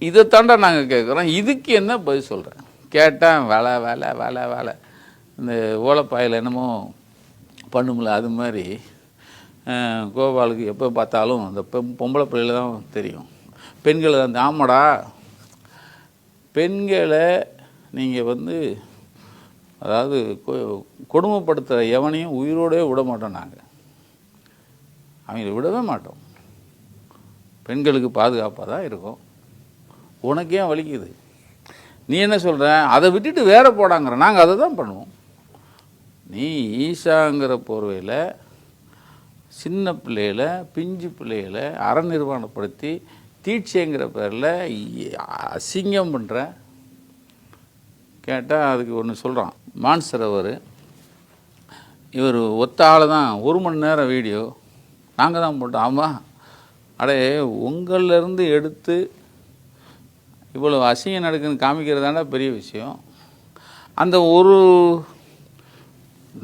இதை தாண்டா நாங்கள் கேட்குறோம். இதுக்கு என்ன பதில் சொல்கிறேன் கேட்டால் வேலை வேலை வேலை வேலை. இந்த ஓலைப்பாயில் என்னமோ பண்ணுமில்ல, அது மாதிரி கோபாலுக்கு எப்போ பார்த்தாலும் அந்த பொம்பளை பிள்ளைல தான் தெரியும். பெண்களை அந்த ஆமாடா, பெண்களை நீங்கள் வந்து அதாவது கொடுமைப்படுத்துகிற எவனையும் உயிரோடே விட மாட்டோம். நாங்கள் அவங்கள விடவே மாட்டோம். பெண்களுக்கு பாதுகாப்பாக தான் இருக்கும். உனக்கே வலிக்குது, நீ என்ன சொல்கிற, அதை விட்டுட்டு வேற போடாங்கிற. நாங்கள் அதை தான் பண்ணுவோம். நீ ஈஷாங்கிற போர்வையில் சின்ன பிள்ளைகளை, பிஞ்சு பிள்ளைகளை அறநிர்வாணப்படுத்தி தீட்சைங்கிற பேரில் அசிங்கம் பண்ணுற. கேட்டால் அதுக்கு ஒன்று சொல்கிறான் மான்சர். இவர் ஒத்த ஆள் தான், 1 மணி நேரம் வீடியோ நாங்கள் தான் போட்டோம். ஆமாம், அடே உங்களிலேருந்து எடுத்து இவ்வளோ அசிங்கம் நடக்குன்னு காமிக்கிறதாண்டா பெரிய விஷயம். அந்த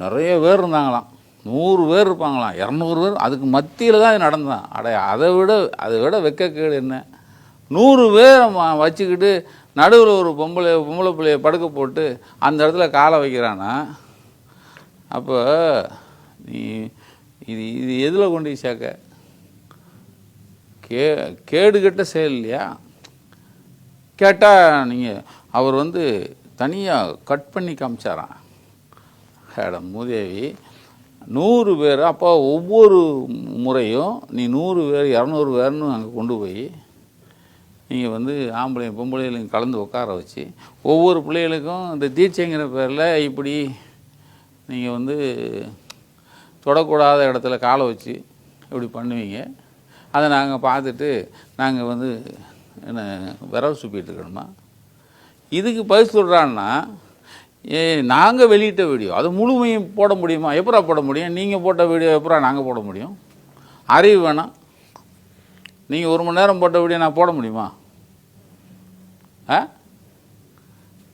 நிறைய பேர் இருந்தாங்களாம், 100 பேர் இருப்பாங்களாம், 200 பேர், அதுக்கு மத்தியில் தான் இது நடந்தான். அதை விட வெக்கக்கேடு என்ன? 100 பேரை வச்சுக்கிட்டு நடுவில் ஒரு பொம்பளை பிள்ளைய படுக்க போட்டு அந்த இடத்துல காலை வைக்கிறானா? அப்போ நீ இது எதில் கொண்டு சேர்க்க? கேடுகட்ட செயல் இல்லையா? கேட்டால் நீங்கள் அவர் தனியாக கட் பண்ணி காமிச்சாரான். மூதேவி 100 பேர். அப்போ ஒவ்வொரு முறையும் நீ 100 பேர் 200 பேர்னு அங்கே கொண்டு போய் நீங்கள் ஆம்பளையும் பொம்பளைகளையும் கலந்து உட்கார வச்சு ஒவ்வொரு பிள்ளைகளுக்கும் இந்த தீட்சைங்கிற பேரில் இப்படி நீங்கள் தொடக்கூடாத இடத்துல காலை வச்சு இப்படி பண்ணுவீங்க. அதை நாங்கள் பார்த்துட்டு நாங்கள் என்ன விரல் சுப்பிட்டு இருக்கணுமா? இதுக்கு பதில் சொல்கிறான்னா, நாங்கள் வெளியிட்ட வீடியோ அது முழுமையும் போட முடியுமா? எப்படா போட முடியும்? நீங்கள் போட்ட வீடியோ எப்படா நாங்கள் போட முடியும்? அறிவு வேணாம். நீங்கள் 1 மணி நேரம் போட்ட வீடியோ நான் போட முடியுமா?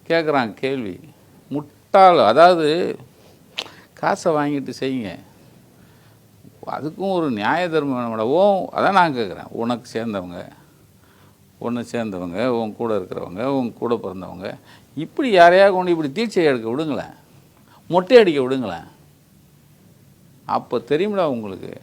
கேட்குறாங்க கேள்வி. முட்டாள். அதாவது காசை வாங்கிட்டு செய்யுங்க, அதுக்கும் ஒரு நியாய தர்மம். அதான் நான் கேட்குறேன். உனக்கு சேர்ந்தவங்க, உன்னை சேர்ந்தவங்க, உன் கூட இருக்கிறவங்க, உன் கூட பிறந்தவங்க, இப்படி யாரையாக கொண்டு இப்படி தீட்சை எடுக்க விடுங்களேன், மொட்டை அடிக்க விடுங்களேன். அப்போ தெரியுமிடா உங்களுக்கு